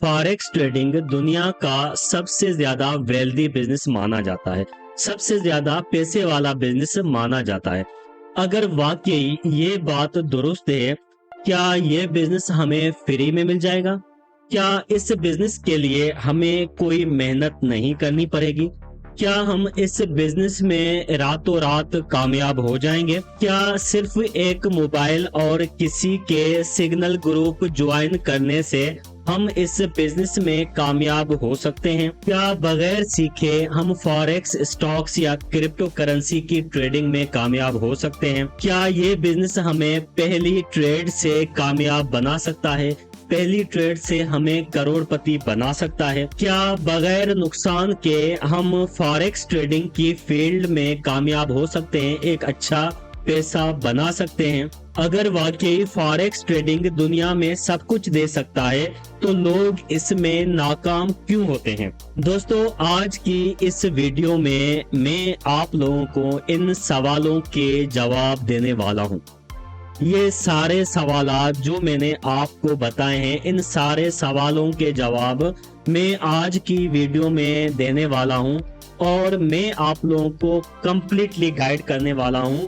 Forex trading दुनिया का सबसे ज्यादा वेल्दी बिजनेस माना जाता है। सबसे ज्यादा पैसे वाला बिजनेस माना जाता है। अगर वाकई ये बात दुरुस्त है, क्या ये बिजनेस हमें फ्री में मिल जाएगा? क्या इस बिजनेस के लिए हमें कोई मेहनत नहीं करनी पड़ेगी? क्या हम इस बिजनेस में रातों रात कामयाब हो जाएंगे? क्या सिर्फ एक मोबाइल और किसी के सिग्नल ग्रुप ज्वाइन करने से हम इस बिजनेस में कामयाब हो सकते हैं? क्या बगैर सीखे हम फॉरेक्स, स्टॉक्स या क्रिप्टो करेंसी की ट्रेडिंग में कामयाब हो सकते हैं? क्या ये बिजनेस हमें पहली ट्रेड से कामयाब बना सकता है? पहली ट्रेड से हमें करोड़पति बना सकता है? क्या बगैर नुकसान के हम फॉरेक्स ट्रेडिंग की फील्ड में कामयाब हो सकते हैं, एक अच्छा पैसा बना सकते हैं? अगर वाकई फॉरेक्स ट्रेडिंग दुनिया में सब कुछ दे सकता है, तो लोग इसमें नाकाम क्यों होते हैं? दोस्तों, आज की इस वीडियो में मैं आप लोगों को इन सवालों के जवाब देने वाला हूं। ये सारे सवालात जो मैंने आपको बताए हैं, इन सारे सवालों के जवाब मैं आज की वीडियो में देने वाला हूं और मैं आप लोगों को कंप्लीटली गाइड करने वाला हूं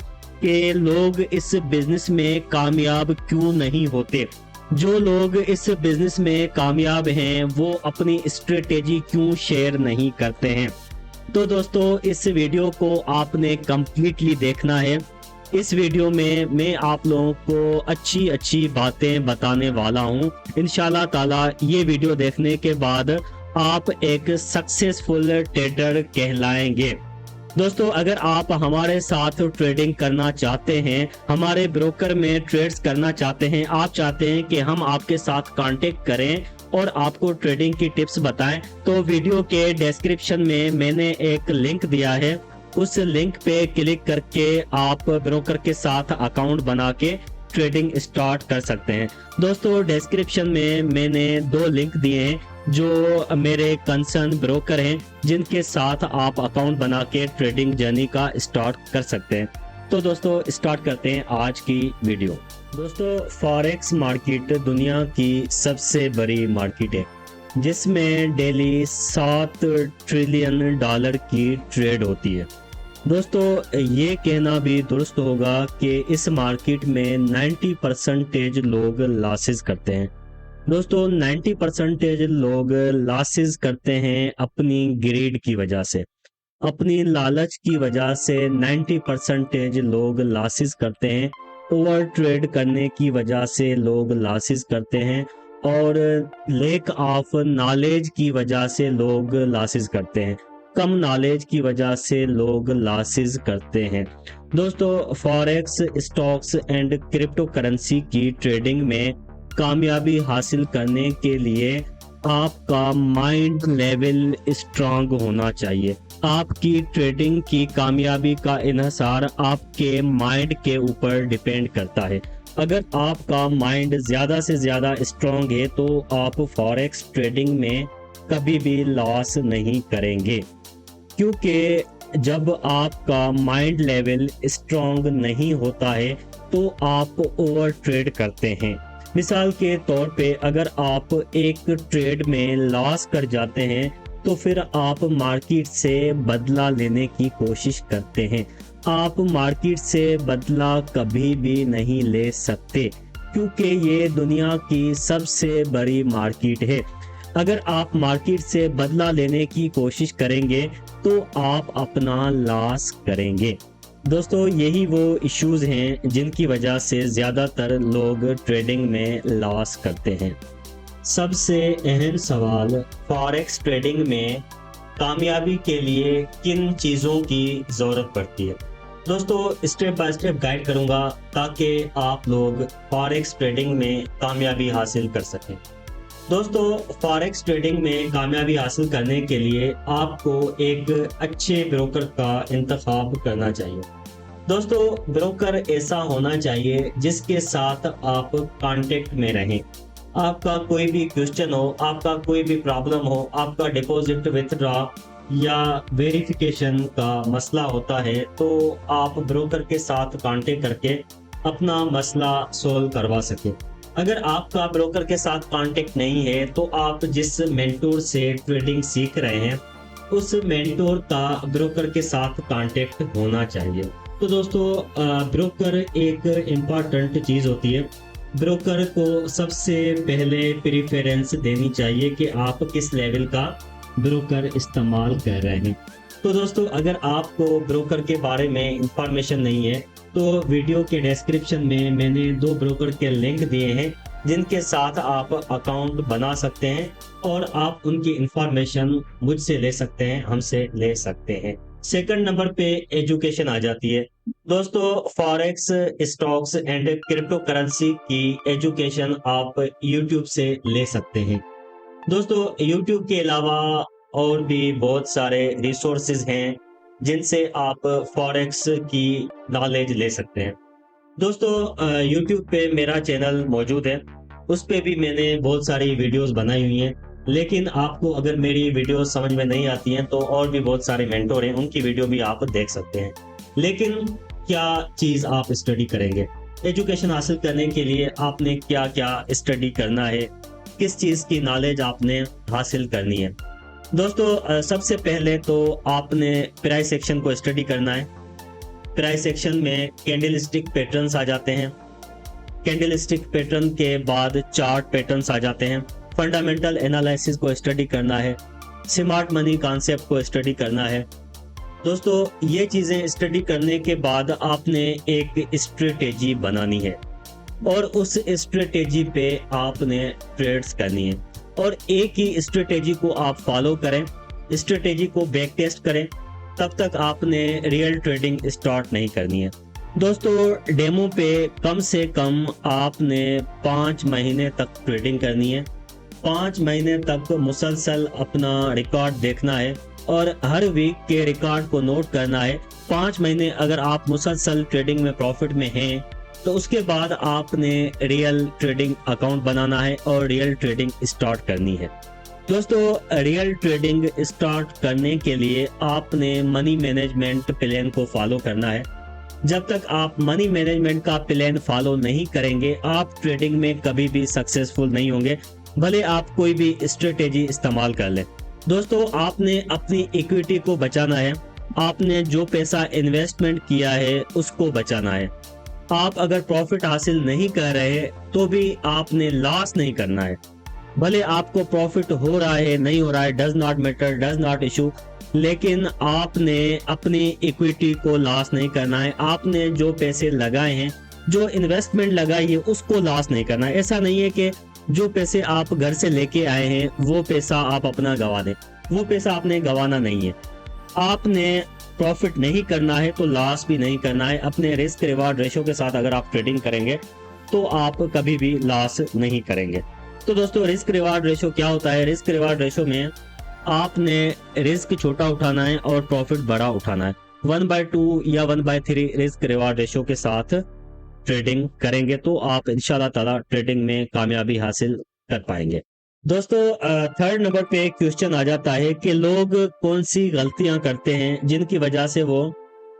कि लोग इस बिजनेस में कामयाब क्यों नहीं होते। जो लोग इस बिजनेस में कामयाब हैं, वो अपनी स्ट्रेटेजी क्यों शेयर नहीं करते हैं। तो दोस्तों, इस वीडियो को आपने कंप्लीटली देखना है। इस वीडियो में मैं आप लोगों को अच्छी अच्छी बातें बताने वाला हूं। इंशाल्लाह ताला ये वीडियो देखने के बाद आप एक सक्सेसफुल ट्रेडर कहलाएंगे। दोस्तों, अगर आप हमारे साथ ट्रेडिंग करना चाहते हैं, हमारे ब्रोकर में ट्रेड्स करना चाहते हैं, आप चाहते हैं कि हम आपके साथ कांटेक्ट करें और आपको ट्रेडिंग की टिप्स बताएं, तो वीडियो के डिस्क्रिप्शन में मैंने एक लिंक दिया है। उस लिंक पे क्लिक करके आप ब्रोकर के साथ अकाउंट बना के ट्रेडिंग स्टार्ट कर सकते हैं। दोस्तों, डिस्क्रिप्शन में मैंने 2 लिंक दिए हैं जो मेरे कंसर्न ब्रोकर हैं, जिनके साथ आप अकाउंट बना के ट्रेडिंग जर्नी का स्टार्ट कर सकते हैं। तो दोस्तों, स्टार्ट करते हैं आज की वीडियो। दोस्तों, फॉरेक्स मार्केट दुनिया की सबसे बड़ी मार्केट है, जिसमें डेली 7 ट्रिलियन डॉलर की ट्रेड होती है। दोस्तों, ये कहना भी दुरुस्त होगा कि इस मार्केट में 90% लोग लॉसेस करते हैं। दोस्तों, 90% लोग लॉसेस करते हैं अपनी ग्रीड की वजह से, अपनी लालच की वजह से 90% लोग लॉसेस करते हैं। ओवर ट्रेड करने की वजह से लोग लॉसेस करते हैं और लैक ऑफ नॉलेज की वजह से लोग लॉसेस करते हैं। कम नॉलेज की वजह से लोग लॉसेस करते हैं। दोस्तों, forex, stocks and crypto currency की ट्रेडिंग में कामयाबी हासिल करने के लिए आपका माइंड लेवल स्ट्रांग होना चाहिए। आपकी ट्रेडिंग की कामयाबी का इन्हिसार आपके माइंड के ऊपर डिपेंड करता है। अगर आपका माइंड ज़्यादा से ज़्यादा स्ट्रांग है, तो आप फॉरेक्स ट्रेडिंग में कभी भी लॉस नहीं करेंगे, क्योंकि जब आपका माइंड लेवल स्ट्रांग नहीं होता है तो आप ओवर ट्रेड करते हैं। मिसाल के तौर पे, अगर आप एक ट्रेड में लॉस कर जाते हैं, तो फिर आप मार्केट से बदला लेने की कोशिश करते हैं। आप मार्केट से बदला कभी भी नहीं ले सकते, क्योंकि ये दुनिया की सबसे बड़ी मार्केट है। अगर आप मार्केट से बदला लेने की कोशिश करेंगे तो आप अपना लॉस करेंगे। दोस्तों, यही वो इश्यूज हैं जिनकी वजह से ज़्यादातर लोग ट्रेडिंग में लॉस करते हैं। सबसे अहम सवाल, फॉरेक्स ट्रेडिंग में कामयाबी के लिए किन चीज़ों की ज़रूरत पड़ती है? दोस्तों, स्टेप बाय स्टेप गाइड करूंगा ताकि आप लोग फॉरेक्स ट्रेडिंग में कामयाबी हासिल कर सकें। दोस्तों, फॉरेक्स ट्रेडिंग में कामयाबी हासिल करने के लिए आपको एक अच्छे ब्रोकर का इंतखाब करना चाहिए। दोस्तों, ब्रोकर ऐसा होना चाहिए जिसके साथ आप कांटेक्ट में रहें। आपका कोई भी क्वेश्चन हो, आपका कोई भी प्रॉब्लम हो, आपका डिपॉजिट विथड्रॉ या वेरिफिकेशन का मसला होता है, तो आप ब्रोकर के साथ कांटेक्ट करके अपना मसला सोल्व करवा सकें। अगर आपका ब्रोकर के साथ कांटेक्ट नहीं है तो आप जिस मेंटोर से ट्रेडिंग सीख रहे हैं उस मेंटोर का ब्रोकर के साथ कांटेक्ट होना चाहिए। तो दोस्तों ब्रोकर एक इम्पॉर्टेंट चीज़ होती है। ब्रोकर को सबसे पहले प्रेफरेंस देनी चाहिए कि आप किस लेवल का ब्रोकर इस्तेमाल कर रहे हैं। तो दोस्तों अगर आपको ब्रोकर के बारे में इंफॉर्मेशन नहीं है तो वीडियो के डिस्क्रिप्शन में मैंने 2 ब्रोकर के लिंक दिए हैं जिनके साथ आप अकाउंट बना सकते हैं और आप उनकी इंफॉर्मेशन मुझसे ले सकते हैं, हमसे ले सकते हैं। सेकंड नंबर पे एजुकेशन आ जाती है। दोस्तों forex, stocks and crypto currency की एजुकेशन आप यूट्यूब से ले सकते हैं। दोस्तों यूट्यूब के अलावा और भी बहुत सारे रिसोर्सेज हैं जिनसे आप फॉरेक्स की नॉलेज ले सकते हैं। दोस्तों यूट्यूब पे मेरा चैनल मौजूद है, उस पे भी मैंने बहुत सारी वीडियोस बनाई हुई हैं। लेकिन आपको अगर मेरी वीडियो समझ में नहीं आती हैं तो और भी बहुत सारे मेंटोर हैं, उनकी वीडियो भी आप देख सकते हैं। लेकिन क्या चीज़ आप स्टडी करेंगे, एजुकेशन हासिल करने के लिए आपने क्या क्या स्टडी करना है, किस चीज़ की नॉलेज आपने हासिल करनी है। दोस्तों सबसे पहले तो आपने प्राइस एक्शन को स्टडी करना है। प्राइस एक्शन में कैंडल स्टिक पैटर्न्स आ जाते हैं, कैंडल स्टिक पैटर्न के बाद चार्ट पैटर्न्स आ जाते हैं। फंडामेंटल एनालिसिस को स्टडी करना है, स्मार्ट मनी कॉन्सेप्ट को स्टडी करना है। दोस्तों ये चीज़ें स्टडी करने के बाद आपने एक स्ट्रेटेजी बनानी है और उस स्ट्रेटेजी पे आपने ट्रेड्स करनी है और एक ही स्ट्रेटेजी को आप फॉलो करें, स्ट्रेटेजी को बैक टेस्ट करें, तब तक आपने रियल ट्रेडिंग स्टार्ट नहीं करनी है। दोस्तों डेमो पे कम से कम आपने 5 महीने तक ट्रेडिंग करनी है। 5 महीने तक मुसलसल अपना रिकॉर्ड देखना है और हर वीक के रिकॉर्ड को नोट करना है। 5 महीने अगर आप मुसलसल ट्रेडिंग में प्रॉफिट में हैं तो उसके बाद आपने रियल ट्रेडिंग अकाउंट बनाना है और रियल ट्रेडिंग स्टार्ट करनी है। दोस्तों रियल ट्रेडिंग स्टार्ट करने के लिए आपने मनी मैनेजमेंट प्लान को फॉलो करना है। जब तक आप मनी मैनेजमेंट का प्लान फॉलो नहीं करेंगे आप ट्रेडिंग में कभी भी सक्सेसफुल नहीं होंगे, भले आप कोई भी स्ट्रेटेजी इस्तेमाल कर लें। दोस्तों आपने अपनी इक्विटी को बचाना है, आपने जो पैसा इन्वेस्टमेंट किया है उसको बचाना है। आप अगर प्रॉफिट हासिल नहीं कर रहे तो भी आपने लॉस नहीं करना है। भले आपको प्रॉफिट हो रहा है नहीं हो रहा है, does not matter, does not issue, लेकिन आपने अपनी इक्विटी को लॉस नहीं करना है। आपने जो पैसे लगाए हैं, जो इन्वेस्टमेंट लगाई है उसको लॉस नहीं करना है। ऐसा नहीं है कि जो पैसे आप घर से लेके आए हैं वो पैसा आप अपना गवा दें, वो पैसा आपने गवाना नहीं है। आपने प्रॉफिट नहीं करना है तो लॉस भी नहीं करना है। अपने रिस्क रिवार्ड रेशो के साथ अगर आप ट्रेडिंग करेंगे तो आप कभी भी लॉस नहीं करेंगे। तो दोस्तों रिस्क रिवार्ड रेशो क्या होता है? रिस्क रिवार्ड रेशो में आपने रिस्क छोटा उठाना है और प्रॉफिट बड़ा उठाना है। 1/2 या 1/3 रिस्क रिवार्ड रेशो के साथ ट्रेडिंग करेंगे तो आप इंशाल्लाह ताला ट्रेडिंग में कामयाबी हासिल कर पाएंगे। दोस्तों थर्ड नंबर पे क्वेश्चन आ जाता है कि लोग कौन सी गलतियां करते हैं जिनकी वजह से वो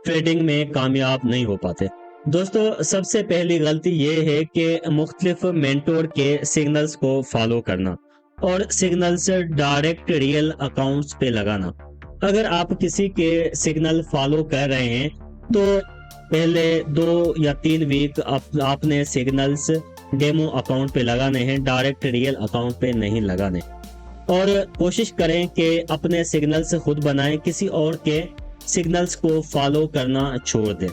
ट्रेडिंग में कामयाब नहीं हो पाते। दोस्तों सबसे पहली गलती ये है कि मुख्तलिफ मेंटोर के सिग्नल्स को फॉलो करना और सिग्नल्स डायरेक्ट रियल अकाउंट्स पे लगाना। अगर आप किसी के सिग्नल फॉलो कर रहे हैं तो पहले 2 या 3 वीक आपने सिग्नल्स डेमो अकाउंट पे लगाने हैं, डायरेक्ट रियल अकाउंट पे नहीं लगाने। और कोशिश करें कि अपने सिग्नल्स खुद बनाएं, किसी और के सिग्नल्स को फॉलो करना छोड़ दें।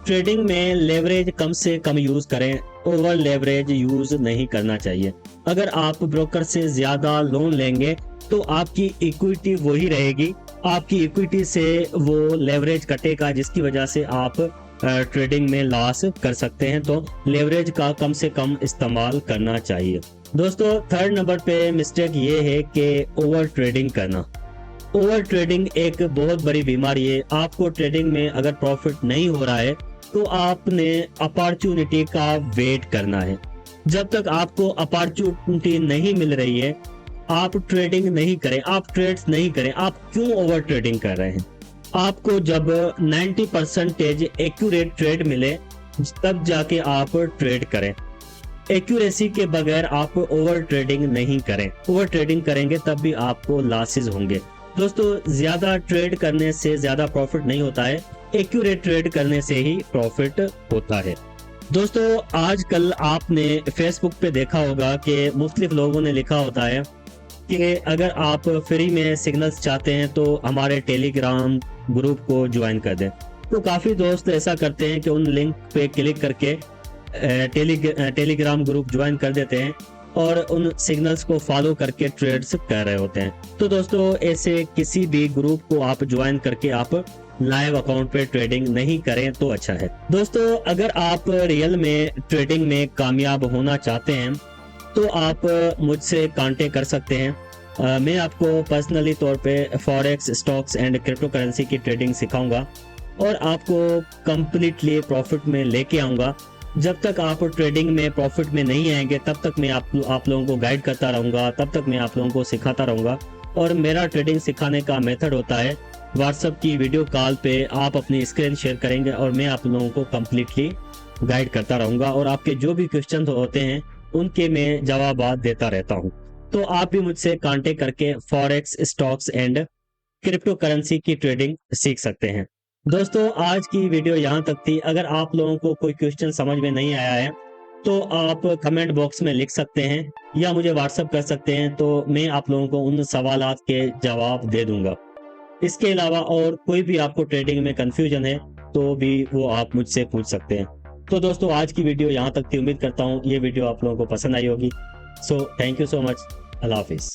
ट्रेडिंग में लेवरेज कम से कम यूज करें, ओवर लेवरेज यूज नहीं करना चाहिए। अगर आप ब्रोकर से ज्यादा लोन लेंगे तो आपकी इक्विटी वही रहेगी, आपकी इक्विटी से वो लेवरेज कटेगा जिसकी वजह से आप ट्रेडिंग में लॉस कर सकते हैं। तो लेवरेज का कम से कम इस्तेमाल करना चाहिए। दोस्तों थर्ड नंबर पे मिस्टेक ये है कि ओवर ट्रेडिंग करना। ओवर ट्रेडिंग एक बहुत बड़ी बीमारी है। आपको ट्रेडिंग में अगर प्रॉफिट नहीं हो रहा है तो आपने अपॉर्चुनिटी का वेट करना है। जब तक आपको अपॉर्चुनिटी नहीं मिल रही है आप ट्रेडिंग नहीं करें, आप ट्रेड्स नहीं करें। आप क्यों ओवर ट्रेडिंग कर रहे हैं? आपको जब 90% एक्यूरेट ट्रेड मिले तब जाके आप ट्रेड करें। एक्यूरेसी के बगैर आप ओवर ट्रेडिंग नहीं करें। ओवर ट्रेडिंग करेंगे तब भी आपको लॉसेस होंगे। दोस्तों, ज्यादा ट्रेड करने से ज्यादा प्रॉफिट नहीं होता है, एक्यूरेट ट्रेड करने से ही प्रॉफिट होता है। दोस्तों, आजकल आपने फेसबुक पे देखा होगा कि मुख्तलिफ लोगों ने लिखा होता है कि अगर आप फ्री में सिग्नल्स चाहते हैं तो हमारे टेलीग्राम ग्रुप को ज्वाइन कर दें। तो काफ़ी दोस्त ऐसा करते हैं कि उन लिंक पे क्लिक करके टेलीग्राम ग्रुप ज्वाइन कर देते हैं और उन सिग्नल्स को फॉलो करके ट्रेड्स कर रहे होते हैं। तो दोस्तों, ऐसे किसी भी ग्रुप को आप ज्वाइन करके आप लाइव अकाउंट पे ट्रेडिंग नहीं करें तो अच्छा है। दोस्तों, अगर आप रियल में ट्रेडिंग में कामयाब होना चाहते हैं तो आप मुझसे कांटेक्ट कर सकते हैं। मैं आपको पर्सनली तौर पे forex, stocks and crypto currency की ट्रेडिंग सिखाऊंगा और आपको कंप्लीटली प्रॉफिट में लेके आऊंगा। जब तक आप ट्रेडिंग में प्रॉफिट में नहीं आएंगे तब तक मैं आप लोगों को गाइड करता रहूंगा, तब तक मैं आप लोगों को सिखाता रहूंगा। और मेरा ट्रेडिंग सिखाने का मेथड होता है व्हाट्सएप की वीडियो कॉल पे आप अपनी स्क्रीन शेयर करेंगे और मैं आप लोगों को कंप्लीटली गाइड करता रहूंगा और आपके जो भी क्वेश्चन होते हैं उनके मैं जवाब देता रहता हूं। तो आप भी मुझसे कांटेक्ट करके forex, stocks and crypto currency की ट्रेडिंग सीख सकते हैं। दोस्तों, आज की वीडियो यहाँ तक थी। अगर आप लोगों को कोई क्वेश्चन समझ में नहीं आया है तो आप कमेंट बॉक्स में लिख सकते हैं या मुझे व्हाट्सएप कर सकते हैं, तो मैं आप लोगों को उन सवालात के जवाब दे दूंगा। इसके अलावा और कोई भी आपको ट्रेडिंग में कंफ्यूजन है तो भी वो आप मुझसे पूछ सकते हैं। तो दोस्तों, आज की वीडियो यहाँ तक थी। उम्मीद करता हूँ ये वीडियो आप लोगों को पसंद आई होगी। So thank you so much. अल्लाह हाफिज़।